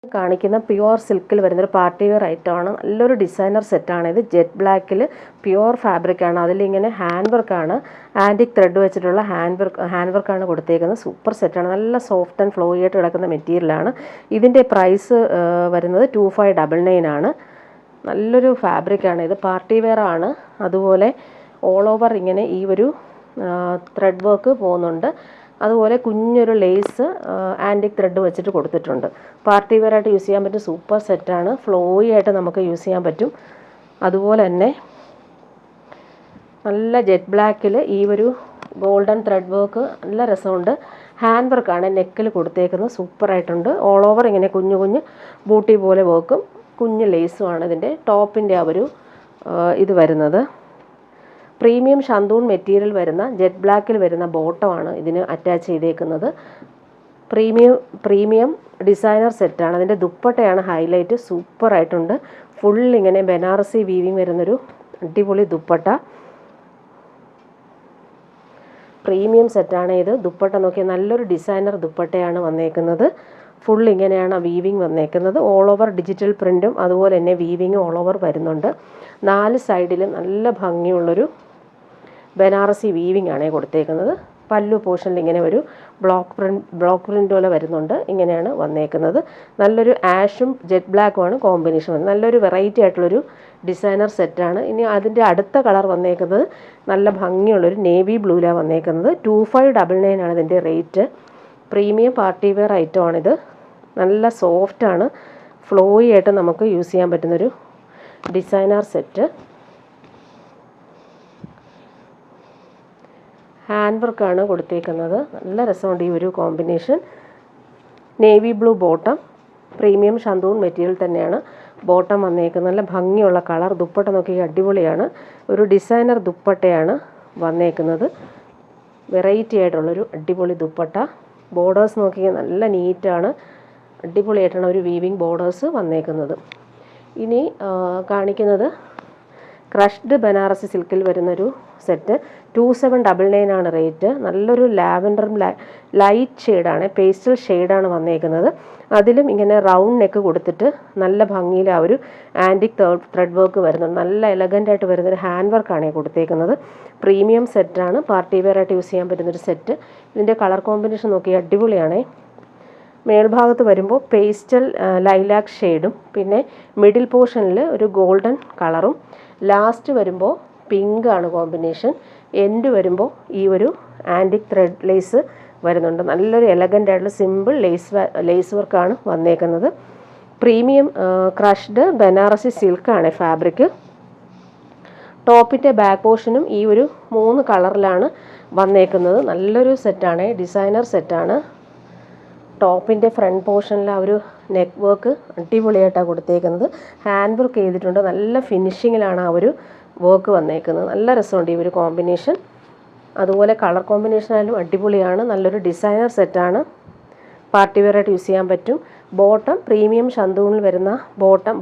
കാണിക്കുന്ന പ്യുവർ സിൽക്കിൽ വരുന്നൊരു പാർട്ടി വെയർ ഐറ്റമാണ്. നല്ലൊരു ഡിസൈനർ സെറ്റാണ് ഇത്. ജെറ്റ് ബ്ലാക്കിൽ പ്യുവർ ഫാബ്രിക്കാണ്. അതിലിങ്ങനെ ഹാൻഡ് വർക്കാണ്, ആൻറ്റിക് ത്രെഡ് വെച്ചിട്ടുള്ള ഹാൻഡ് വർക്കാണ് കൊടുത്തേക്കുന്നത്. സൂപ്പർ സെറ്റാണ്. നല്ല സോഫ്റ്റ് ആൻഡ് ഫ്ലോയി ആയിട്ട് കിടക്കുന്ന മെറ്റീരിയലാണ്. ഇതിൻ്റെ പ്രൈസ് വരുന്നത് 2599 ആണ്. നല്ലൊരു ഫാബ്രിക്കാണ് ഇത്. പാർട്ടി വെയർ ആണ്. അതുപോലെ ഓൾ ഓവർ ഇങ്ങനെ ഈ ഒരു ത്രെഡ് വർക്ക് പോകുന്നുണ്ട്. അതുപോലെ കുഞ്ഞൊരു ലേസ് ആൻറ്റിക് ത്രെഡ് വെച്ചിട്ട് കൊടുത്തിട്ടുണ്ട്. പാർട്ടി വെയർ ആയിട്ട് യൂസ് ചെയ്യാൻ പറ്റും. സൂപ്പർ സെറ്റാണ്. ഫ്ലോയി ആയിട്ട് നമുക്ക് യൂസ് ചെയ്യാൻ പറ്റും. അതുപോലെ തന്നെ നല്ല ജെറ്റ് ബ്ലാക്കിൽ ഈ ഒരു ഗോൾഡൻ ത്രെഡ് വർക്ക് നല്ല രസമുണ്ട്. ഹാൻഡ് വർക്കാണ് നെക്കിൽ കൊടുത്തേക്കുന്നത്. സൂപ്പറായിട്ടുണ്ട്. ഓൾ ഓവർ ഇങ്ങനെ കുഞ്ഞു കുഞ്ഞ് ബൂട്ടി പോലെ വർക്കും കുഞ്ഞ് ലേസുമാണ് ഇതിൻ്റെ ടോപ്പിൻ്റെ ആ ഒരു ഇത് വരുന്നത്. പ്രീമിയം ഷന്തൂൺ മെറ്റീരിയൽ വരുന്ന ജെറ്റ് ബ്ലാക്കിൽ വരുന്ന ബോട്ടമാണ് ഇതിന് അറ്റാച്ച് ചെയ്തേക്കുന്നത്. പ്രീമിയം ഡിസൈനർ സെറ്റാണ്. അതിൻ്റെ ദുപ്പട്ടയാണ് ഹൈലൈറ്റ്. സൂപ്പറായിട്ടുണ്ട്. ഫുൾ ഇങ്ങനെ ബനാറസി വീവിങ് വരുന്നൊരു അടിപൊളി ദുപ്പട്ട. പ്രീമിയം സെറ്റാണ് ഇത്. ദുപ്പട്ട നോക്കിയാൽ നല്ലൊരു ഡിസൈനർ ദുപ്പട്ടയാണ് വന്നേക്കുന്നത്. ഫുൾ ഇങ്ങനെയാണ് വീവിങ് വന്നേക്കുന്നത്. ഓൾ ഓവർ ഡിജിറ്റൽ പ്രിൻറ്റും അതുപോലെ തന്നെ വീവിങ്ങും ഓൾ ഓവർ വരുന്നുണ്ട്. 4 സൈഡിലും നല്ല ഭംഗിയുള്ളൊരു ബനാറസി വീവിങ് ആണ് കൊടുത്തേക്കുന്നത്. പല്ലു പോർഷനിൽ ഇങ്ങനെ ഒരു ബ്ലോക്ക് പ്രിൻ്റ് പോലെ വരുന്നുണ്ട്. ഇങ്ങനെയാണ് വന്നേക്കുന്നത്. നല്ലൊരു ആഷും ജെറ്റ് ബ്ലാക്കുമാണ് കോമ്പിനേഷൻ വന്നത്. നല്ലൊരു വെറൈറ്റി ആയിട്ടുള്ളൊരു ഡിസൈനർ സെറ്റാണ്. ഇനി അതിൻ്റെ അടുത്ത കളർ വന്നേക്കുന്നത് നല്ല ഭംഗിയുള്ളൊരു നേവി ബ്ലൂലാണ് വന്നേക്കുന്നത്. 2599 ആണ് ഇതിൻ്റെ റേറ്റ്. പ്രീമിയം പാർട്ടി വെയർ ഐറ്റമാണിത്. നല്ല സോഫ്റ്റാണ്. ഫ്ലോയി ആയിട്ട് നമുക്ക് യൂസ് ചെയ്യാൻ പറ്റുന്നൊരു ഡിസൈനർ സെറ്റ്. ഹാൻഡ് വർക്കാണ് കൊടുത്തേക്കുന്നത്. നല്ല രസമുണ്ട് ഈ ഒരു combination. Navy blue bottom. Premium shantoon material തന്നെയാണ് ബോട്ടം വന്നേക്കുന്നത്. നല്ല ഭംഗിയുള്ള കളർ. ദുപ്പട്ട നോക്കി അടിപൊളിയാണ്. ഒരു ഡിസൈനർ ദുപ്പട്ടയാണ് വന്നേക്കുന്നത്. വെറൈറ്റി ആയിട്ടുള്ളൊരു അടിപൊളി ദുപ്പട്ട. ബോർഡേഴ്സ് നോക്കിയാൽ നല്ല നീറ്റാണ്. അടിപൊളിയായിട്ടാണ് ഒരു വീവിങ് ബോർഡേഴ്സ് വന്നേക്കുന്നത്. ഇനി കാണിക്കുന്നത് ക്രഷ്ഡ് ബനാറസി സിൽക്കിൽ വരുന്നൊരു സെറ്റ്. 2799 ആണ് റേറ്റ്. നല്ലൊരു ലാവൻഡറും ലൈറ്റ് ഷെയ്ഡാണ്, പേസ്റ്റൽ ഷെയ്ഡാണ് വന്നേക്കുന്നത്. അതിലും ഇങ്ങനെ റൗണ്ട് നെക്ക് കൊടുത്തിട്ട് നല്ല ഭംഗിയിൽ ആ ഒരു ആൻറ്റിക് ത്രെഡ് വർക്ക് വരുന്നുണ്ട്. നല്ല എലഗൻ്റ് ആയിട്ട് വരുന്നൊരു ഹാൻഡ് വർക്കാണ് കൊടുത്തേക്കുന്നത്. പ്രീമിയം സെറ്റാണ്. പാർട്ടി വെയർ ആയിട്ട് യൂസ് ചെയ്യാൻ പറ്റുന്നൊരു സെറ്റ്. ഇതിൻ്റെ കളർ കോമ്പിനേഷൻ നോക്കി അടിപൊളിയാണ്. മേൽഭാഗത്ത് വരുമ്പോൾ പേസ്റ്റൽ ലൈലാക്ക് ഷെയ്ഡും പിന്നെ മിഡിൽ പോർഷനിൽ ഒരു ഗോൾഡൻ കളറും, ലാസ്റ്റ് വരുമ്പോൾ പിങ്ക് ആണ് കോമ്പിനേഷൻ. എൻഡ് വരുമ്പോൾ ഈ ഒരു ആൻറ്റിക് ത്രെഡ് ലേസ് വരുന്നുണ്ട്. നല്ലൊരു എലഗൻ്റ് ആയിട്ടുള്ള സിമ്പിൾ ലേസ് വർക്കാണ് വന്നേക്കുന്നത്. പ്രീമിയം ക്രഷ്ഡ് ബനാറസി സിൽക്കാണ് ഫാബ്രിക്. ടോപ്പിൻ്റെ ബാക്ക് പോർഷനും ഈ ഒരു 3 കളറിലാണ് വന്നേക്കുന്നത്. നല്ലൊരു സെറ്റാണ്. ഡിസൈനർ സെറ്റാണ്. ടോപ്പിൻ്റെ ഫ്രണ്ട് പോർഷനിൽ ആ ഒരു നെക്ക് വർക്ക് അടിപൊളിയായിട്ടാണ് കൊടുത്തേക്കുന്നത്. ഹാൻഡ് വർക്ക് ചെയ്തിട്ടുണ്ട്. നല്ല ഫിനിഷിങ്ങിലാണ് ആ ഒരു വർക്ക് വന്നേക്കുന്നത്. നല്ല രസമുണ്ട് ഈ ഒരു കോമ്പിനേഷൻ. അതുപോലെ കളർ കോമ്പിനേഷൻ ആയാലും അടിപൊളിയാണ്. നല്ലൊരു ഡിസൈനർ സെറ്റാണ്. പാർട്ടി വെയർ ആയിട്ട് യൂസ് ചെയ്യാൻ പറ്റും. ബോട്ടം പ്രീമിയം ഷന്തൂണിൽ വരുന്ന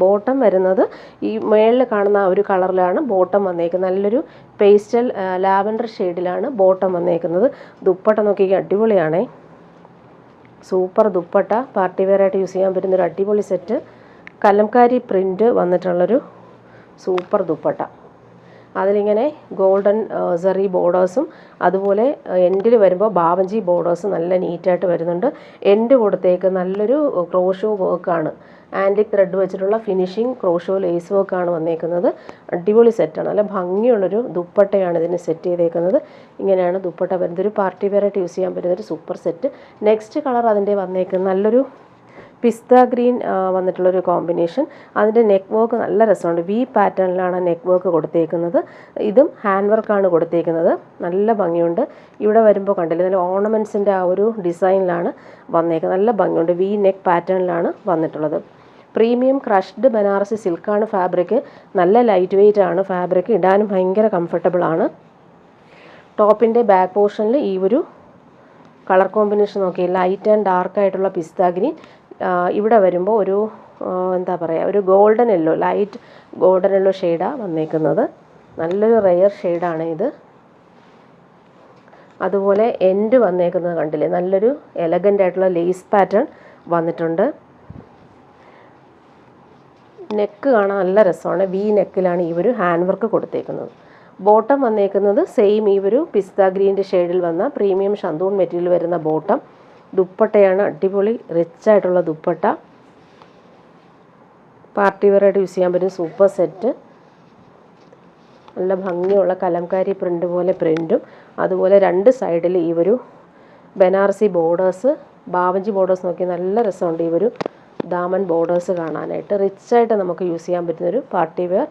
ബോട്ടം വരുന്നത് ഈ മേളിൽ കാണുന്ന ആ ഒരു കളറിലാണ് ബോട്ടം വന്നേക്കുന്നത്. നല്ലൊരു പേസ്റ്റൽ ലാവൻഡർ ഷെയ്ഡിലാണ് ബോട്ടം വന്നേക്കുന്നത്. ദുപ്പട്ട നോക്കിയാൽ അടിപൊളിയാണേ. സൂപ്പർ ദുപ്പട്ട. പാർട്ടി വെയർ ആയിട്ട് യൂസ് ചെയ്യാൻ പറ്റുന്നൊരു അടിപൊളി സെറ്റ്. കലംകാരി പ്രിൻ്റ് വന്നിട്ടുള്ളൊരു സൂപ്പർ ദുപ്പട്ട. അതിലിങ്ങനെ ഗോൾഡൻ സെറി ബോർഡേഴ്സും അതുപോലെ എൻഡിൽ വരുമ്പോൾ ബാവഞ്ചി ബോർഡേഴ്സ് നല്ല നീറ്റായിട്ട് വരുന്നുണ്ട്. എൻഡ് കൊടുത്തേക്ക് നല്ലൊരു ക്രോഷോ വർക്കാണ്. ആൻറ്റിക് ത്രെഡ് വെച്ചിട്ടുള്ള ഫിനിഷിങ് ക്രോഷോ ലേസ് വർക്കാണ് വന്നേക്കുന്നത്. അടിപൊളി സെറ്റാണ്. നല്ല ഭംഗിയുള്ളൊരു ദുപ്പട്ടയാണ് ഇതിന് സെറ്റ് ചെയ്തേക്കുന്നത്. ഇങ്ങനെയാണ് ദുപ്പട്ട വരുന്നത്. ഒരു പാർട്ടി വെയർ ആയിട്ട് യൂസ് ചെയ്യാൻ പറ്റുന്നൊരു സൂപ്പർ സെറ്റ്. നെക്സ്റ്റ് കളർ അതിൻ്റെ വന്നേക്കുന്നത് നല്ലൊരു പിസ്ത ഗ്രീൻ വന്നിട്ടുള്ളൊരു കോമ്പിനേഷൻ. അതിൻ്റെ നെക്ക് വർക്ക് നല്ല രസമുണ്ട്. വി പാറ്റേണിലാണ് നെക്ക് വർക്ക് കൊടുത്തേക്കുന്നത്. ഇതും ഹാൻഡ് വർക്കാണ് കൊടുത്തേക്കുന്നത്. നല്ല ഭംഗിയുണ്ട്. ഇവിടെ വരുമ്പോൾ കണ്ടില്ലേ നല്ല ഓർണമെൻറ്റ്സിൻ്റെ ആ ഒരു ഡിസൈനിലാണ് വന്നേക്കുന്നത്. നല്ല ഭംഗിയുണ്ട്. വി നെക്ക് പാറ്റേണിലാണ് വന്നിട്ടുള്ളത്. പ്രീമിയം ക്രഷ്ഡ് ബനാറസി സിൽക്കാണ് ഫാബ്രിക്. നല്ല ലൈറ്റ് വെയ്റ്റ് ആണ് ഫാബ്രിക്. ഇടാനും ഭയങ്കര കംഫർട്ടബിളാണ്. ടോപ്പിൻ്റെ ബാക്ക് പോർഷനിൽ ഈ ഒരു കളർ കോമ്പിനേഷൻ നോക്കി ലൈറ്റ് ആൻഡ് ഡാർക്ക് ആയിട്ടുള്ള പിസ്ത ഗ്രീൻ. ഇവിടെ വരുമ്പോൾ ഒരു എന്താ പറയുക ഒരു golden yellow, light golden yellow ഷെയ്ഡാണ് വന്നേക്കുന്നത്. നല്ലൊരു റെയർ ഷെയ്ഡാണ് ഇത്. അതുപോലെ എൻഡ് വന്നേക്കുന്നത് കണ്ടില്ലേ, നല്ലൊരു എലഗൻ്റ് ആയിട്ടുള്ള ലേസ് പാറ്റേൺ വന്നിട്ടുണ്ട്. നെക്ക് കാണാൻ നല്ല രസമാണ്. വി നെക്കിലാണ് ഈ ഒരു ഹാൻഡ് വർക്ക് കൊടുത്തേക്കുന്നത്. ബോട്ടം വന്നേക്കുന്നത് സെയിം ഈ ഒരു പിസ്ത ഗ്രീൻ്റെ ഷെയ്ഡിൽ വന്ന പ്രീമിയം ഷന്തൂൺ മെറ്റീരിയൽ വരുന്ന ബോട്ടം. ദുപ്പട്ടയാണ് അടിപൊളി റിച്ച് ആയിട്ടുള്ള ദുപ്പട്ട. പാർട്ടി വെയറായിട്ട് യൂസ് ചെയ്യാൻ പറ്റും സൂപ്പർ സെറ്റ്. നല്ല ഭംഗിയുള്ള കലംകാരി പ്രിൻ്റ് പോലെ പ്രിൻറ്റും അതുപോലെ രണ്ട് സൈഡിൽ ഈ ഒരു ബനാറസി ബോർഡേഴ്സ്, ബാവഞ്ചി ബോർഡേഴ്സ് നോക്കി നല്ല രസമുണ്ട്. ഈ ഒരു ദാമൻ ബോർഡേഴ്സ് കാണാനായിട്ട് റിച്ചായിട്ട് നമുക്ക് യൂസ് ചെയ്യാൻ പറ്റുന്നൊരു പാർട്ടി വെയർ.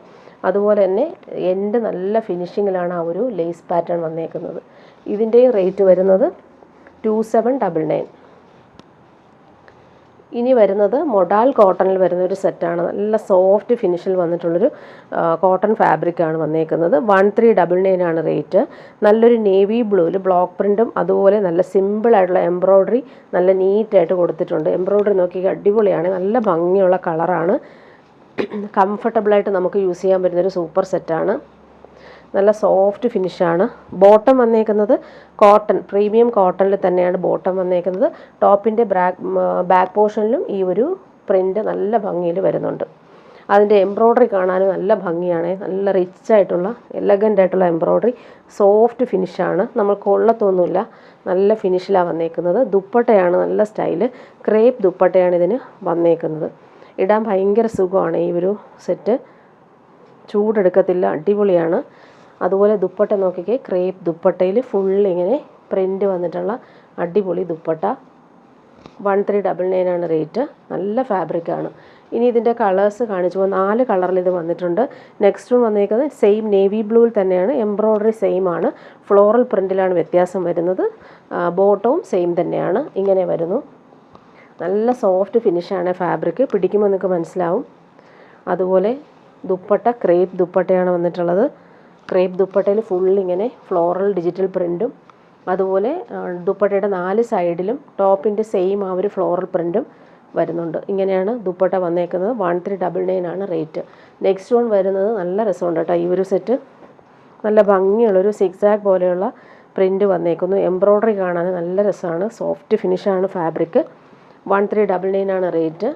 അതുപോലെ തന്നെ എൻഡ് നല്ല ഫിനിഷിങ്ങിലാണ് ആ ഒരു ലേസ് പാറ്റേൺ വന്നേക്കുന്നത്. ഇതിൻ്റെയും റേറ്റ് വരുന്നത് 2799. ഇനി വരുന്നത് മൊഡാൽ കോട്ടണിൽ വരുന്നൊരു സെറ്റാണ്. നല്ല സോഫ്റ്റ് ഫിനിഷിൽ വന്നിട്ടുള്ളൊരു കോട്ടൺ ഫാബ്രിക്കാണ് വന്നേക്കുന്നത്. 1399 ആണ് റേറ്റ്. നല്ലൊരു നേവി ബ്ലൂവിൽ ബ്ലോക്ക് പ്രിൻറ്റും അതുപോലെ നല്ല സിമ്പിളായിട്ടുള്ള എംബ്രോയ്ഡറി നല്ല നീറ്റായിട്ട് കൊടുത്തിട്ടുണ്ട്. എംബ്രോയ്ഡറി നോക്കി അടിപൊളിയാണ്. നല്ല ഭംഗിയുള്ള കളറാണ്. കംഫർട്ടബിളായിട്ട് നമുക്ക് യൂസ് ചെയ്യാൻ പറ്റുന്നൊരു സൂപ്പർ സെറ്റാണ്. നല്ല സോഫ്റ്റ് ഫിനിഷാണ്. ബോട്ടം വന്നേക്കുന്നത് കോട്ടൺ, പ്രീമിയം കോട്ടണിൽ തന്നെയാണ് ബോട്ടം വന്നേക്കുന്നത്. ടോപ്പിൻ്റെ ബാക്ക് പോർഷനിലും ഈ ഒരു പ്രിൻ്റ് നല്ല ഭംഗിയിൽ വരുന്നുണ്ട്. അതിൻ്റെ എംബ്രോയ്ഡറി കാണാനും നല്ല ഭംഗിയാണ്. നല്ല റിച്ച് ആയിട്ടുള്ള എലഗൻ്റ് ആയിട്ടുള്ള എംബ്രോയ്ഡറി, സോഫ്റ്റ് ഫിനിഷാണ്. നമ്മൾ കൊള്ളത്തൊന്നുമില്ല, നല്ല ഫിനിഷിലാണ് വന്നേക്കുന്നത്. ദുപ്പട്ടയാണ് നല്ല സ്റ്റൈല്, ക്രേപ്പ് ദുപ്പട്ടയാണ് ഇതിന് വന്നേക്കുന്നത്. ഇടാൻ ഭയങ്കര സുഖമാണ് ഈ ഒരു സെറ്റ്, ചൂടെടുക്കത്തില്ല, അടിപൊളിയാണ്. അതുപോലെ ദുപ്പട്ട നോക്കിക്കേ, ക്രേപ്പ് ദുപ്പട്ടയിൽ ഫുൾ ഇങ്ങനെ പ്രിൻ്റ് വന്നിട്ടുള്ള അടിപൊളി ദുപ്പട്ട. 1399 ആണ് റേറ്റ്. നല്ല ഫാബ്രിക്കാണ്. ഇനി ഇതിൻ്റെ കളേഴ്സ് കാണിച്ചു. 4 കളറിൽ ഇത് വന്നിട്ടുണ്ട്. നെക്സ്റ്റ് വന്നേക്കുന്നത് സെയിം നേവി ബ്ലൂവിൽ തന്നെയാണ്. എംബ്രോയ്ഡറി സെയിം ആണ്, ഫ്ലോറൽ പ്രിൻറ്റിലാണ് വ്യത്യാസം വരുന്നത്. ബോട്ടവും സെയിം തന്നെയാണ്. ഇങ്ങനെ വരുന്നു. നല്ല സോഫ്റ്റ് ഫിനിഷാണ് ഫാബ്രിക്, പിടിക്കുമ്പോൾ നിങ്ങൾക്ക് മനസ്സിലാവും. അതുപോലെ ദുപ്പട്ട ക്രേപ്പ് ദുപ്പട്ടയാണ് വന്നിട്ടുള്ളത്. ക്രേപ്പ് ദുപ്പട്ടയിൽ ഫുൾ ഇങ്ങനെ ഫ്ലോറൽ ഡിജിറ്റൽ പ്രിൻറ്റും അതുപോലെ ദുപ്പട്ടയുടെ 4 സൈഡിലും ടോപ്പിൻ്റെ സെയിം ആ ഒരു ഫ്ലോറൽ പ്രിൻറ്റും വരുന്നുണ്ട്. ഇങ്ങനെയാണ് ദുപ്പട്ട വന്നേക്കുന്നത്. 1399 ആണ് റേറ്റ്. നെക്സ്റ്റ് വൺ വരുന്നത് നല്ല രസമുണ്ട് കേട്ടോ. ഈ ഒരു സെറ്റ് നല്ല ഭംഗിയുള്ളൊരു സിക്സാക്ക് പോലെയുള്ള പ്രിൻറ്റ് വന്നേക്കുന്നു. എംബ്രോയ്ഡറി കാണാൻ നല്ല രസമാണ്. സോഫ്റ്റ് ഫിനിഷാണ് ഫാബ്രിക്. 1399 ആണ് റേറ്റ്.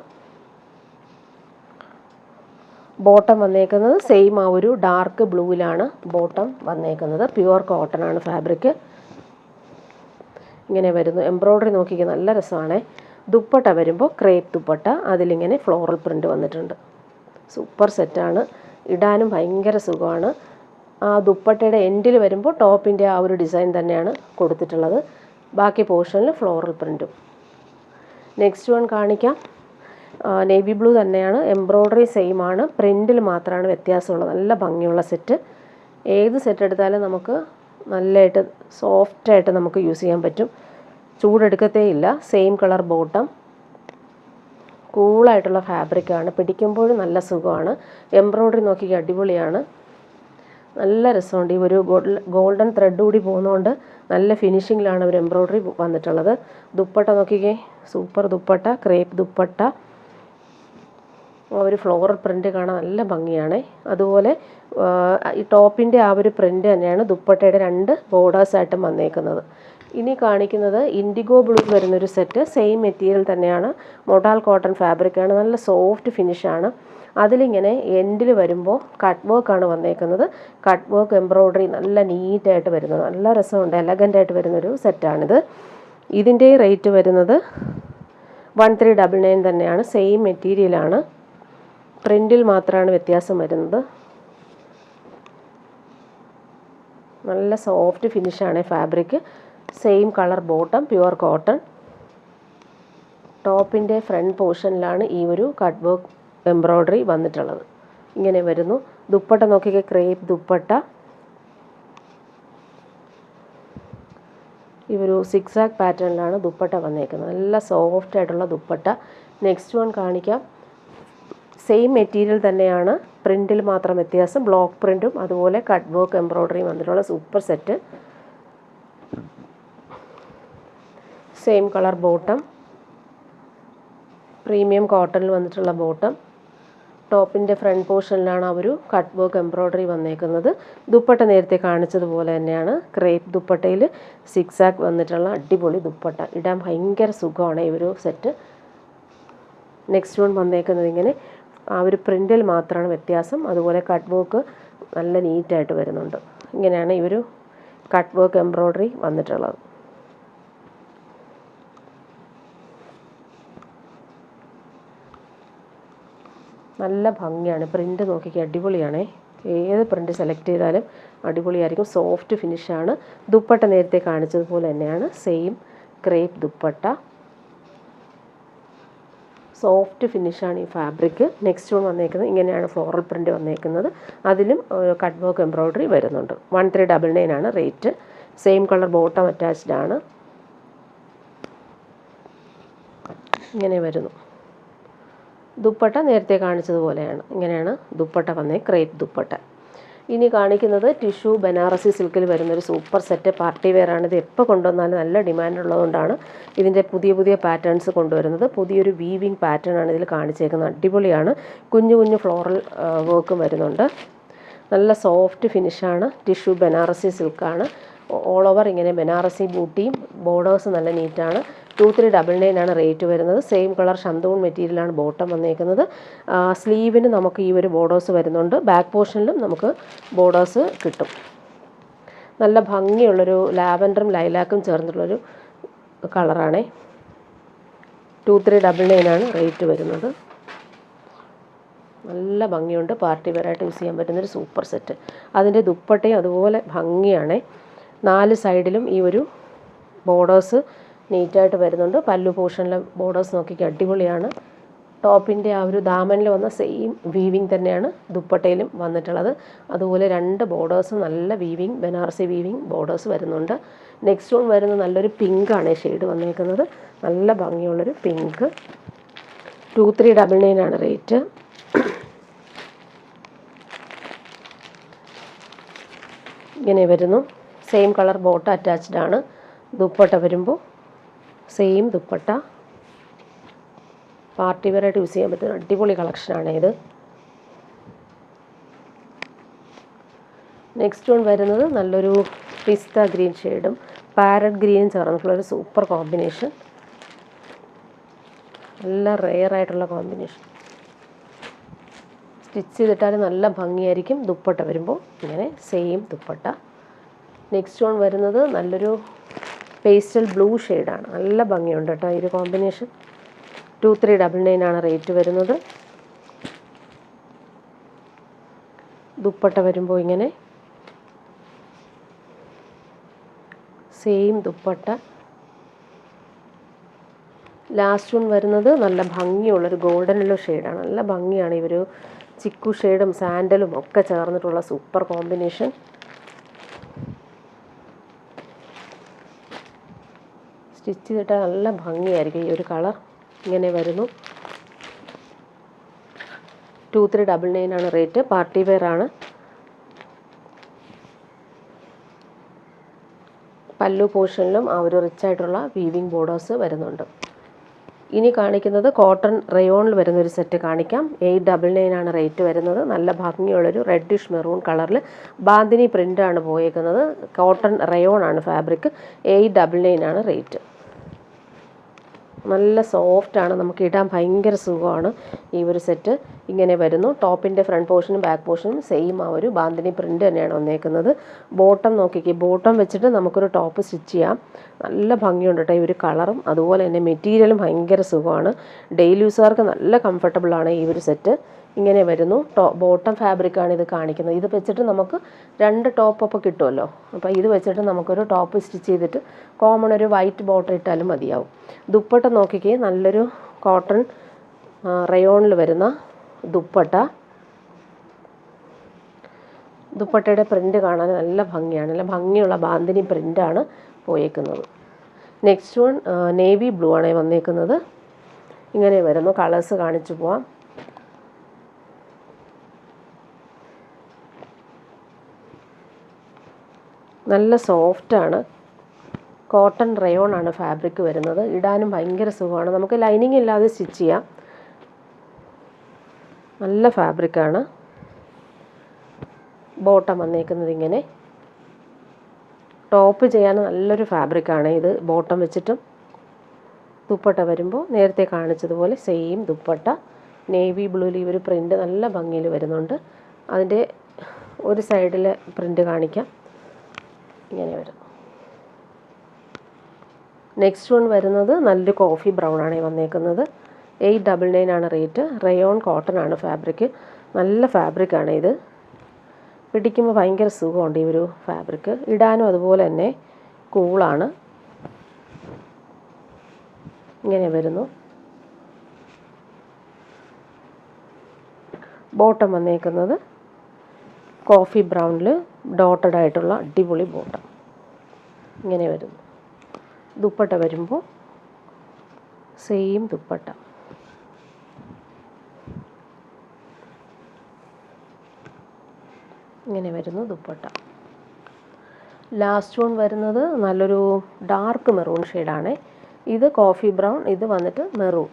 ബോട്ടം വന്നേക്കുന്നത് സെയിം ആ ഒരു ഡാർക്ക് ബ്ലൂവിലാണ് ബോട്ടം വന്നേക്കുന്നത്. പ്യുവർ കോട്ടൺ ആണ് ഫാബ്രിക്. ഇങ്ങനെ വരുന്നു. എംബ്രോയ്ഡറി നോക്കിക്കുക നല്ല രസമാണ്. ദുപ്പട്ട വരുമ്പോൾ ക്രേപ്പ് ദുപ്പട്ട, അതിലിങ്ങനെ ഫ്ലോറൽ പ്രിൻ്റ് വന്നിട്ടുണ്ട്. സൂപ്പർ സെറ്റാണ്. ഇടാനും ഭയങ്കര സുഖമാണ്. ആ ദുപ്പട്ടയുടെ എൻഡിൽ വരുമ്പോൾ ടോപ്പിൻ്റെ ആ ഒരു ഡിസൈൻ തന്നെയാണ് കൊടുത്തിട്ടുള്ളത്. ബാക്കി പോർഷനിൽ ഫ്ലോറൽ പ്രിൻറ്റും. നെക്സ്റ്റ് വൺ കാണിക്കാം. നേവി ബ്ലൂ തന്നെയാണ്. എംബ്രോയ്ഡറി സെയിം ആണ്, പ്രിൻറ്റിൽ മാത്രമാണ് വ്യത്യാസമുള്ളത്. നല്ല ഭംഗിയുള്ള സെറ്റ്. ഏത് സെറ്റ് എടുത്താലും നമുക്ക് നല്ലതായിട്ട് സോഫ്റ്റായിട്ട് നമുക്ക് യൂസ് ചെയ്യാൻ പറ്റും, ചൂടെടുക്കത്തേ ഇല്ല. സെയിം കളർ ബോട്ടം, കൂളായിട്ടുള്ള ഫാബ്രിക്കാണ്, പിടിക്കുമ്പോഴും നല്ല സുഖമാണ്. എംബ്രോയ്ഡറി നോക്കി അടിപൊളിയാണ്, നല്ല രസമുണ്ട്. ഈ ഒരു ഗോൾഡൻ ത്രെഡ് കൂടി പോകുന്നതുകൊണ്ട് നല്ല ഫിനിഷിങ്ങിലാണ് ഒരു എംബ്രോയ്ഡറി വന്നിട്ടുള്ളത്. ദുപ്പട്ട നോക്കിക്കേ, സൂപ്പർ ദുപ്പട്ട, ക്രേപ്പ് ദുപ്പട്ട. ഒരു ഫ്ലോറൽ പ്രിൻ്റ് കാണാൻ നല്ല ഭംഗിയാണ്. അതുപോലെ ഈ ടോപ്പിൻ്റെ ആ ഒരു പ്രിൻ്റ് തന്നെയാണ് ദുപ്പട്ടയുടെ 2 ബോർഡേഴ്സായിട്ടും വന്നേക്കുന്നത്. ഇനി കാണിക്കുന്നത് ഇൻഡിഗോ ബ്ലൂ വരുന്നൊരു സെറ്റ്. സെയിം മെറ്റീരിയൽ തന്നെയാണ്, മൊഡാൽ കോട്ടൺ ഫാബ്രിക്കാണ്, നല്ല സോഫ്റ്റ് ഫിനിഷാണ്. അതിലിങ്ങനെ എൻഡിൽ വരുമ്പോൾ കട്ട് വർക്കാണ് വന്നേക്കുന്നത്. കട്ട് വർക്ക് എംബ്രോയ്ഡറി നല്ല നീറ്റായിട്ട് വരുന്നത്, നല്ല രസമുണ്ട്, എലഗൻ്റായിട്ട് വരുന്നൊരു സെറ്റാണിത്. ഇതിൻ്റെ റേറ്റ് വരുന്നത് 1399 തന്നെയാണ്. സെയിം മെറ്റീരിയലാണ്, പ്രിൻറ്റിൽ മാത്രമാണ് വ്യത്യാസം വരുന്നത്. നല്ല സോഫ്റ്റ് ഫിനിഷാണ് fabric. Same colour bottom, pure cotton. ടോപ്പിൻ്റെ ഫ്രണ്ട് പോർഷനിലാണ് ഈ ഒരു കട്ട് വർക്ക് എംബ്രോയ്ഡറി വന്നിട്ടുള്ളത്. ഇങ്ങനെ വരുന്നു. ദുപ്പട്ട നോക്കിക്കേ, ക്രേപ്പ് ദുപ്പട്ട. ഈ ഒരു സിക്സാക്ക് പാറ്റേണിലാണ് ദുപ്പട്ട വന്നേക്കുന്നത്. നല്ല സോഫ്റ്റ് ആയിട്ടുള്ള ദുപ്പട്ട. നെക്സ്റ്റ് വൺ കാണിക്കാം. സെയിം മെറ്റീരിയൽ തന്നെയാണ്, പ്രിൻറ്റിൽ മാത്രം വ്യത്യാസം. ബ്ലോക്ക് പ്രിൻറ്റും അതുപോലെ കട്ട് വർക്ക് എംബ്രോയ്ഡറിയും വന്നിട്ടുള്ള super set. Same colour bottom, premium കോട്ടണിൽ വന്നിട്ടുള്ള ബോട്ടം. ടോപ്പിൻ്റെ ഫ്രണ്ട് പോർഷനിലാണ് ആ ഒരു കട്ട് വർക്ക് എംബ്രോയ്ഡറി വന്നേക്കുന്നത്. ദുപ്പട്ട നേരത്തെ കാണിച്ചതുപോലെ തന്നെയാണ്, ക്രേപ്പ് ദുപ്പട്ടയിൽ സിക്സാക്ക് വന്നിട്ടുള്ള അടിപൊളി ദുപ്പട്ട. ഇടാൻ ഭയങ്കര സുഖമാണ് ഈ ഒരു സെറ്റ്. നെക്സ്റ്റ് വൺ വന്നേക്കുന്നത് ഇങ്ങനെ ആ ഒരു പ്രിൻറ്റിൽ മാത്രമാണ് വ്യത്യാസം. അതുപോലെ കട്ട് വർക്ക് നല്ല നീറ്റായിട്ട് വരുന്നുണ്ട്. ഇങ്ങനെയാണ് ഈ ഒരു കട്ട് വർക്ക് എംബ്രോയ്ഡറി വന്നിട്ടുള്ളത്. നല്ല ഭംഗിയാണ്. പ്രിൻ്റ് നോക്കിക്കുക, അടിപൊളിയാണേ. ഏത് പ്രിൻ്റ് സെലക്ട് ചെയ്താലും അടിപൊളിയായിരിക്കും. സോഫ്റ്റ് ഫിനിഷാണ്. ദുപ്പട്ട നേരത്തെ കാണിച്ചതുപോലെ തന്നെയാണ്. Same crepe dupatta. സോഫ്റ്റ് ഫിനിഷാണ് ഈ ഫാബ്രിക്. നെക്സ്റ്റ് വൺ വന്നേക്കുന്നത് ഇങ്ങനെയാണ് ഫ്ലോറൽ പ്രിൻ്റ് വന്നേക്കുന്നത്. അതിലും കട്ട് വർക്ക് എംബ്രോയ്ഡറി വരുന്നുണ്ട്. 1399 ആണ് rate. Same colour bottom attached ആണ്. ഇങ്ങനെ വരുന്നു. ദുപ്പട്ട നേരത്തെ കാണിച്ചതുപോലെയാണ്. ഇങ്ങനെയാണ് ദുപ്പട്ട വന്നേ, ക്രേപ്പ് ദുപ്പട്ട. ഇനി കാണിക്കുന്നത് ടിഷ്യൂ ബനാറസി സിൽക്കിൽ വരുന്നൊരു സൂപ്പർ സെറ്റ് പാർട്ടി വെയറാണ്. ഇത് എപ്പോൾ കൊണ്ടുവന്നാലും നല്ല ഡിമാൻഡ് ഉള്ളതുകൊണ്ടാണ് ഇതിൻ്റെ പുതിയ പുതിയ പാറ്റേൺസ് കൊണ്ടുവരുന്നത്. പുതിയൊരു വീവിങ് പാറ്റേൺ ആണ് ഇതിൽ കാണിച്ചേക്കുന്നത്. അടിപൊളിയാണ്. കുഞ്ഞു കുഞ്ഞു ഫ്ലോറൽ വർക്കും വരുന്നുണ്ട്. നല്ല സോഫ്റ്റ് ഫിനിഷാണ്. ടിഷ്യൂ ബനാറസി സിൽക്കാണ്. ഓൾ ഓവർ ഇങ്ങനെ ബനാറസി ബൂട്ടിയും ബോർഡേഴ്സ് നല്ല നീറ്റാണ്. 2399 ആണ് റേറ്റ് വരുന്നത്. സെയിം കളർ ഷന്തൂൺ മെറ്റീരിയലാണ് ബോട്ടം വന്നേക്കുന്നത്. സ്ലീവിന് നമുക്ക് ഈ ഒരു ബോർഡേഴ്സ് വരുന്നുണ്ട്. ബാക്ക് പോർഷനിലും നമുക്ക് ബോർഡേഴ്സ് കിട്ടും. നല്ല ഭംഗിയുള്ളൊരു ലാവൻഡറും ലൈലാക്കും ചേർന്നിട്ടുള്ളൊരു കളറാണേ. 2399 ആണ് റേറ്റ് വരുന്നത്. നല്ല ഭംഗിയുണ്ട്. പാർട്ടി വെയറായിട്ട് യൂസ് ചെയ്യാൻ പറ്റുന്നൊരു സൂപ്പർ സെറ്റ്. അതിൻ്റെ ദുപ്പട്ടയും അതുപോലെ ഭംഗിയാണേ. 4 സൈഡിലും ഈ ഒരു ബോർഡേഴ്സ് നീറ്റായിട്ട് വരുന്നുണ്ട്. പല്ലു പോർഷനിലെ ബോർഡേഴ്സ് നോക്കിക്കുക, അടിപൊളിയാണ്. ടോപ്പിൻ്റെ ആ ഒരു ദാമനിൽ വന്ന സെയിം വീവിങ് തന്നെയാണ് ദുപ്പട്ടയിലും വന്നിട്ടുള്ളത്. അതുപോലെ 2 ബോർഡേഴ്സും നല്ല വീവിങ്, ബനാറസി വീവിങ് ബോർഡേഴ്സ് വരുന്നുണ്ട്. നെക്സ്റ്റ് വൺ വരുന്നത് നല്ലൊരു പിങ്കാണ് ഷെയ്ഡ് വന്നേക്കുന്നത്. നല്ല ഭംഗിയുള്ളൊരു പിങ്ക്. 2399 ആണ് റേറ്റ്. ഇങ്ങനെ വരുന്നു. സെയിം കളർ ബോട്ടം അറ്റാച്ച്ഡ് ആണ്. ദുപ്പട്ട വരുമ്പോൾ സെയിം ദുപ്പട്ട. പാർട്ടി വെയറായിട്ട് യൂസ് ചെയ്യാൻ പറ്റുന്ന അടിപൊളി കളക്ഷനാണ് ഇത്. നെക്സ്റ്റ് വൺ വരുന്നത് നല്ലൊരു പിസ്ത ഗ്രീൻ ഷെയ്ഡും പാരറ്റ് ഗ്രീനും ചേർന്നിട്ടുള്ളൊരു സൂപ്പർ കോമ്പിനേഷൻ. നല്ല റെയർ ആയിട്ടുള്ള കോമ്പിനേഷൻ. സ്റ്റിച്ച് ചെയ്തിട്ടാൽ നല്ല ഭംഗിയായിരിക്കും. ദുപ്പട്ട വരുമ്പോൾ ഇങ്ങനെ സെയിം ദുപ്പട്ട. നെക്സ്റ്റ് വൺ വരുന്നത് നല്ലൊരു പേസ്റ്റൽ ബ്ലൂ ഷെയ്ഡാണ്. നല്ല ഭംഗിയുണ്ട് കേട്ടോ ഈ ഒരു കോമ്പിനേഷൻ. 2399 ആണ് റേറ്റ് വരുന്നത്. ദുപ്പട്ട വരുമ്പോൾ ഇങ്ങനെ സെയിം ദുപ്പട്ട. ലാസ്റ്റ് വൺ വരുന്നത് നല്ല ഭംഗിയുള്ളൊരു ഗോൾഡൻ യെല്ലോ ഷെയ്ഡാണ്. നല്ല ഭംഗിയാണ്. ഈ ഒരു ചിക്കു ഷെയ്ഡും സാൻഡലും ഒക്കെ ചേർന്നിട്ടുള്ള സൂപ്പർ കോമ്പിനേഷൻ. സ്റ്റിച്ച് ചെയ്തിട്ട് നല്ല ഭംഗിയായിരിക്കും ഈ ഒരു കളർ. ഇങ്ങനെ വരുന്നു. 2399 ആണ് റേറ്റ്. പാർട്ടി വെയർ ആണ്. പല്ലു പോർഷനിലും ആ ഒരു റിച്ച് ആയിട്ടുള്ള വീവിങ് ബോർഡേഴ്സ് വരുന്നുണ്ട്. ഇനി കാണിക്കുന്നത് കോട്ടൺ റയോണിൽ വരുന്നൊരു സെറ്റ് കാണിക്കാം. 899 ആണ് റേറ്റ് വരുന്നത്. നല്ല ഭംഗിയുള്ളൊരു റെഡിഷ് മെറൂൺ കളറിൽ ബാന്തിനി പ്രിൻ്റാണ് പോയേക്കുന്നത്. കോട്ടൺ റയോൺ ആണ് ഫാബ്രിക്. 899 ആണ് റേറ്റ്. നല്ല സോഫ്റ്റാണ്. നമുക്ക് ഇടാൻ ഭയങ്കര സുഖമാണ് ഈ ഒരു സെറ്റ്. ഇങ്ങനെ വരുന്നു. ടോപ്പിൻ്റെ ഫ്രണ്ട് പോർഷനും ബാക്ക് പോർഷനും സെയിം ആ ഒരു ബാന്തിനി പ്രിൻ്റ് തന്നെയാണ് വന്നേക്കുന്നത്. ബോട്ടം നോക്കിക്കേ, ബോട്ടം വെച്ചിട്ട് നമുക്കൊരു ടോപ്പ് സ്റ്റിച്ച് ചെയ്യാം. നല്ല ഭംഗിയുണ്ട് കേട്ടോ ഈ ഒരു കളറും. അതുപോലെ തന്നെ മെറ്റീരിയലും ഭയങ്കര സുഖമാണ്. ഡെയിലി യൂസുകാർക്ക് നല്ല കംഫർട്ടബിളാണ് ഈ ഒരു സെറ്റ്. ഇങ്ങനെ വരുന്നു. ബോട്ടം ഫാബ്രിക്കാണ് ഇത് കാണിക്കുന്നത്. ഇത് വെച്ചിട്ട് നമുക്ക് 2 ടോപ്പൊക്കെ കിട്ടുമല്ലോ. അപ്പോൾ ഇത് വെച്ചിട്ട് നമുക്കൊരു ടോപ്പ് സ്റ്റിച്ച് ചെയ്തിട്ട് കോമൺ ഒരു വൈറ്റ് ബോട്ടം ഇട്ടാലും മതിയാവും. ദുപ്പട്ട നോക്കിക്കേ, നല്ലൊരു കോട്ടൺ റയോണിൽ വരുന്ന ദുപ്പട്ട. ദുപ്പട്ടയുടെ പ്രിൻ്റ് കാണാൻ നല്ല ഭംഗിയാണ്. നല്ല ഭംഗിയുള്ള ബാന്തിനി പ്രിൻ്റാണ് പോയേക്കുന്നത്. നെക്സ്റ്റ് വൺ നേവി ബ്ലൂ ആണ് വന്നേക്കുന്നത്. ഇങ്ങനെ വരുന്നു. കളേഴ്സ് കാണിച്ചു പോവാം. നല്ല സോഫ്റ്റാണ്. കോട്ടൺ റയോൺ ആണ് ഫാബ്രിക് വരുന്നത്. ഇടാനും ഭയങ്കര സുഖമാണ്. നമുക്ക് ലൈനിങ് ഇല്ലാതെ സ്റ്റിച്ച് ചെയ്യാം. നല്ല ഫാബ്രിക്കാണ്. ബോട്ടം വന്നേക്കുന്നത് ഇങ്ങനെ. ടോപ്പ് ചെയ്യാൻ നല്ലൊരു ഫാബ്രിക്കാണ് ഇത്. ബോട്ടം വെച്ചിട്ടും ദുപ്പട്ട വരുമ്പോൾ നേരത്തെ കാണിച്ചതുപോലെ സെയിം ദുപ്പട്ട. നേവി ബ്ലൂവിൽ ഈ ഒരു പ്രിൻ്റ് നല്ല ഭംഗിയിൽ വരുന്നുണ്ട്. അതിൻ്റെ ഒരു സൈഡിൽ പ്രിൻ്റ് കാണിക്കാം. ഇങ്ങനെ വരും. നെക്സ്റ്റ് വൺ വരുന്നത് നല്ലൊരു കോഫി ബ്രൗൺ ആണ് വന്നേക്കുന്നത്. 899 ആണ് റേറ്റ്. റയോൺ കോട്ടൺ ആണ് ഫാബ്രിക്. നല്ല ഫാബ്രിക്കാണ് ഇത്. പിടിക്കുമ്പോൾ ഭയങ്കര സുഖമുണ്ട് ഈ ഒരു ഫാബ്രിക്. ഇടാനും അതുപോലെ തന്നെ കൂളാണ്. ഇങ്ങനെ വരുന്നു. ബോട്ടം വന്നേക്കുന്നത് കോഫി ബ്രൗണിൽ ഡോട്ടഡ് ആയിട്ടുള്ള അടിപൊളി ബോട്ടം. ഇങ്ങനെ വരുന്നു. ദുപ്പട്ട വരുമ്പോൾ സെയിം ദുപ്പട്ട. ഇങ്ങനെ വരുന്നു ദുപ്പട്ട. ലാസ്റ്റ് വൺ വരുന്നത് നല്ലൊരു ഡാർക്ക് മെറൂൺ ഷെയ്ഡാണ്. ഇത് കോഫി ബ്രൗൺ, ഇത് വന്നിട്ട് മെറൂൺ.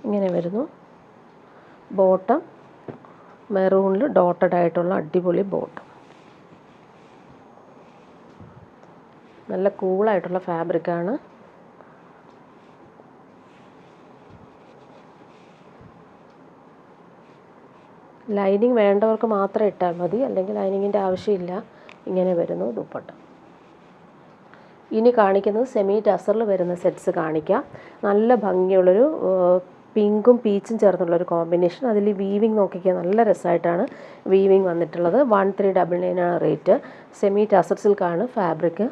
ഇങ്ങനെ വരുന്നു. ബോട്ടം മെറൂണിൽ ഡോട്ടഡ് ആയിട്ടുള്ള അടിപൊളി ബോട്ടം. നല്ല കൂളായിട്ടുള്ള ഫാബ്രിക്കാണ്. ലൈനിങ് വേണ്ടവർക്ക് മാത്രം ഇട്ടാൽ മതി, അല്ലെങ്കിൽ ലൈനിങ്ങിൻ്റെ ആവശ്യമില്ല. ഇങ്ങനെ വരുന്നു ദുപ്പട്ട. ഇനി കാണിക്കുന്നത് സെമി ടസറിൽ വരുന്ന സെറ്റ്സ് കാണിക്കാം. നല്ല ഭംഗിയുള്ളൊരു പിങ്കും പീച്ചും ചേർന്നുള്ളൊരു കോമ്പിനേഷൻ. അതിൽ വീവിങ് നോക്കിക്കാൻ നല്ല രസമായിട്ടാണ് വീവിങ് വന്നിട്ടുള്ളത്. 1399 ആണ് റേറ്റ്. സെമി ടസർ സിൽക്കാണ് ഫാബ്രിക്.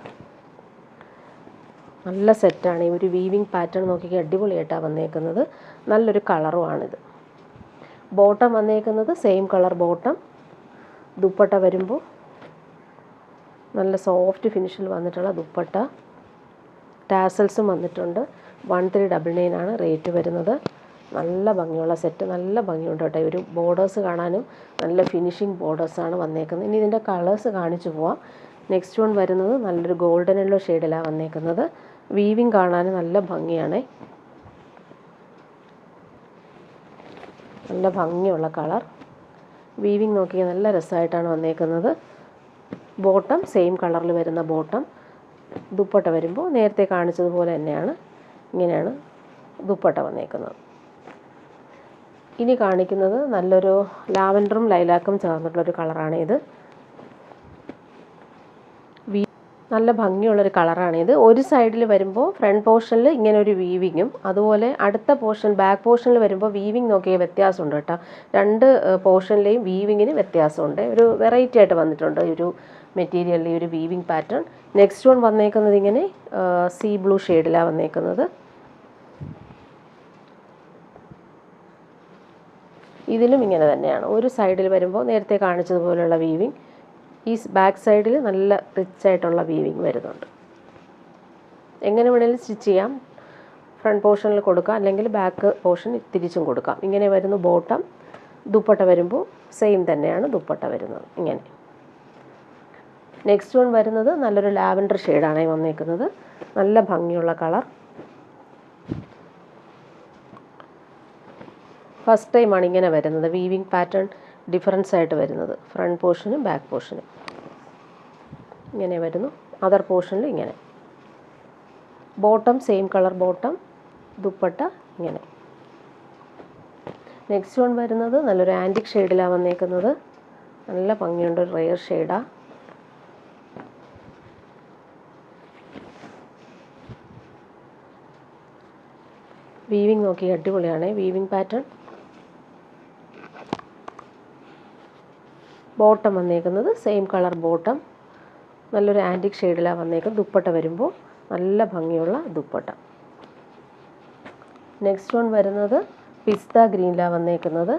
നല്ല സെറ്റാണ്. ഈ ഒരു വീവിങ് പാറ്റേൺ നോക്കിക്കാൻ അടിപൊളിയായിട്ടാണ് വന്നേക്കുന്നത്. നല്ലൊരു കളറുമാണിത്. ബോട്ടം വന്നേക്കുന്നത് സെയിം കളർ ബോട്ടം. ദുപ്പട്ട വരുമ്പോൾ നല്ല സോഫ്റ്റ് ഫിനിഷിൽ വന്നിട്ടുള്ള ദുപ്പട്ട. ടാസൽസും വന്നിട്ടുണ്ട്. 1399 ആണ് റേറ്റ് വരുന്നത്. നല്ല ഭംഗിയുള്ള സെറ്റ്. നല്ല ഭംഗിയുണ്ട് കേട്ടോ. ഒരു ബോർഡേഴ്സ് കാണാനും നല്ല ഫിനിഷിങ് ബോർഡേഴ്സാണ് വന്നേക്കുന്നത്. ഇനി ഇതിൻ്റെ കളേഴ്സ് കാണിച്ചു പോവാം. നെക്സ്റ്റ് വൺ വരുന്നത് നല്ലൊരു ഗോൾഡൻ യെല്ലോ ഷെയ്ഡിലാണ് വന്നേക്കുന്നത്. വീവിങ് കാണാനും നല്ല ഭംഗിയാണ്. നല്ല ഭംഗിയുള്ള കളർ. വീവിങ് നോക്കിയാൽ നല്ല രസമായിട്ടാണ് വന്നേക്കുന്നത്. ബോട്ടം സെയിം കളറിൽ വരുന്ന ബോട്ടം. ദുപ്പട്ട വരുമ്പോൾ നേരത്തെ കാണിച്ചതുപോലെ തന്നെയാണ്. ഇങ്ങനെയാണ് ദുപ്പട്ട വന്നേക്കുന്നത്. ഇനി കാണിക്കുന്നത് നല്ലൊരു ലാവൻഡറും ലൈലാക്കും ചേർന്നിട്ടുള്ളൊരു കളറാണ് ഇത്. നല്ല ഭംഗിയുള്ളൊരു കളറാണിത്. ഒരു സൈഡിൽ വരുമ്പോൾ ഫ്രണ്ട് പോർഷനിൽ ഇങ്ങനെ ഒരു വീവിങ്ങും, അതുപോലെ അടുത്ത പോർഷൻ ബാക്ക് പോർഷനിൽ വരുമ്പോൾ വീവിങ് നോക്കിയ വ്യത്യാസമുണ്ട് കേട്ടോ. രണ്ട് പോർഷനിലെയും വീവിങ്ങിന് വ്യത്യാസമുണ്ട്. ഒരു വെറൈറ്റി ആയിട്ട് വന്നിട്ടുണ്ട് ഈ ഒരു മെറ്റീരിയലിൽ ഈ ഒരു വീവിങ് പാറ്റേൺ. നെക്സ്റ്റ് വൺ വന്നേക്കുന്നത് ഇങ്ങനെ സീ ബ്ലൂ ഷെയ്ഡിലാണ് വന്നേക്കുന്നത്. ഇതിലും ഇങ്ങനെ തന്നെയാണ്. ഒരു സൈഡിൽ വരുമ്പോൾ നേരത്തെ കാണിച്ചതുപോലെയുള്ള വീവിങ്, ഈ ബാക്ക് സൈഡിൽ നല്ല റിച്ച് ആയിട്ടുള്ള വീവിങ് വരുന്നുണ്ട്. എങ്ങനെ വേണമെങ്കിലും സ്റ്റിച്ച് ചെയ്യാം. ഫ്രണ്ട് പോർഷനിൽ കൊടുക്കാം, അല്ലെങ്കിൽ ബാക്ക് പോർഷൻ തിരിച്ചും കൊടുക്കാം. ഇങ്ങനെ വരുന്നു ബോട്ടം. ദുപ്പട്ട വരുമ്പോൾ സെയിം തന്നെയാണ് ദുപ്പട്ട വരുന്നത്. ഇങ്ങനെ. നെക്സ്റ്റ് വൺ വരുന്നത് നല്ലൊരു ലാവൻഡർ ഷെയ്ഡാണ് വന്നേക്കുന്നത്. നല്ല ഭംഗിയുള്ള കളർ. ഫസ്റ്റ് ടൈമാണ് ഇങ്ങനെ വരുന്നത്. വീവിങ് പാറ്റേൺ ഡിഫറൻസ് ആയിട്ട് വരുന്നത്. ഫ്രണ്ട് പോർഷനും ബാക്ക് പോർഷനും ഇങ്ങനെ വരുന്നു. അതർ പോർഷനിൽ ഇങ്ങനെ. Bottom same colour bottom. Dupatta ഇങ്ങനെ. നെക്സ്റ്റ് വൺ വരുന്നത് നല്ലൊരു ആൻറ്റിക് ഷെയ്ഡിലാണ് വന്നേക്കുന്നത്. നല്ല ഭംഗിയുണ്ട്. ഒരു റെയർ ഷെയ്ഡാണ്. വീവിങ് നോക്കി അടിപൊളിയാണ് വീവിങ് പാറ്റേൺ. ബോട്ടം വന്നേക്കുന്നത് സെയിം കളർ ബോട്ടം. നല്ലൊരു ആൻറ്റിക് ഷെയ്ഡിലാണ് വന്നേക്കുന്നത്. ദുപ്പട്ട വരുമ്പോൾ നല്ല ഭംഗിയുള്ള ദുപ്പട്ട. നെക്സ്റ്റ് വൺ വരുന്നത് പിസ്ത ഗ്രീനിലാണ് വന്നേക്കുന്നത്.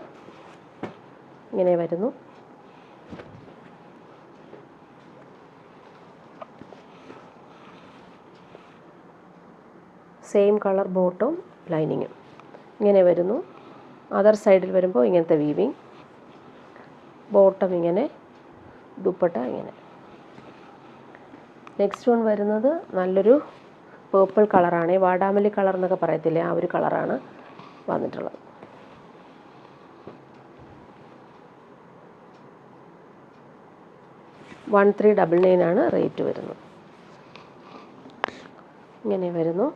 ഇങ്ങനെ വരുന്നു. സെയിം കളർ ബോട്ടവും ലൈനിങ്ങും ഇങ്ങനെ വരുന്നു. അതർ സൈഡിൽ വരുമ്പോൾ ഇങ്ങനത്തെ വീവിങ്. ബോട്ടം ഇങ്ങനെ. ദുപ്പട്ട ഇങ്ങനെ. നെക്സ്റ്റ് വൺ വരുന്നത് നല്ലൊരു പേർപ്പിൾ കളറാണ്. വാടാമല്ലി കളർ എന്നൊക്കെ പറയത്തില്ലേ, ആ ഒരു കളറാണ് വന്നിട്ടുള്ളത്. 1399 ആണ് റേറ്റ് വരുന്നത്. ഇങ്ങനെ വരുന്നു.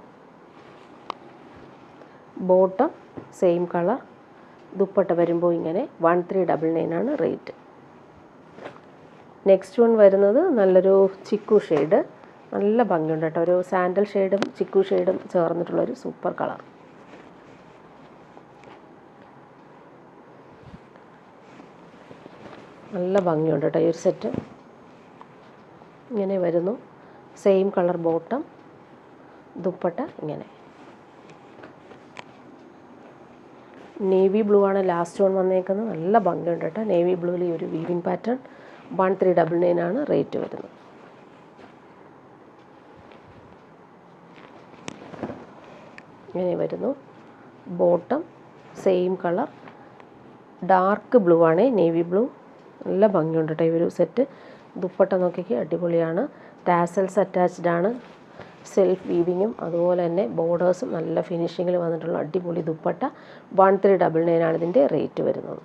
ബോട്ടം സെയിം കളർ, ദുപ്പട്ട വരുമ്പോൾ ഇങ്ങനെ 1399 ആണ് റേറ്റ്. നെക്സ്റ്റ് വൺ വരുന്നത് നല്ലൊരു ചിക്കു ഷെയ്ഡ്, നല്ല ഭംഗിയുണ്ട് കേട്ടോ. ഒരു സാൻഡൽ ഷെയ്ഡും ചിക്കു ഷെയ്ഡും ചേർന്നിട്ടുള്ളൊരു സൂപ്പർ കളർ. നല്ല ഭംഗിയുണ്ട് കേട്ടോ ഈ ഒരു സെറ്റ്. ഇങ്ങനെ വരുന്നു. സെയിം കളർ ബോട്ടം, ദുപ്പട്ട ഇങ്ങനെ. നേവി ബ്ലൂ ആണ് ലാസ്റ്റ് വൺ വന്നേക്കുന്നത്. നല്ല ഭംഗിയുണ്ട് കേട്ടോ. നേവി ബ്ലൂവിൽ ഈ ഒരു വീവിങ് പാറ്റേൺ. 1399 ആണ് റേറ്റ് വരുന്നത്. ഇങ്ങനെ വരുന്നു. Bottom same colour, dark blue ആണ്, നേവി ബ്ലൂ. നല്ല ഭംഗിയുണ്ട് കേട്ടോ ഈ ഒരു സെറ്റ്. ദുപ്പട്ട നോക്കിക്ക് അടിപൊളിയാണ്. ടാസൽസ് അറ്റാച്ച്ഡ് ആണ്. സെൽഫ് വീവിങ്ങും അതുപോലെ തന്നെ ബോർഡേഴ്സും നല്ല ഫിനിഷിങ്ങിൽ വന്നിട്ടുള്ള അടിപൊളി ദുപ്പട്ട. 1399 ആണ് ഇതിൻ്റെ റേറ്റ് വരുന്നത്.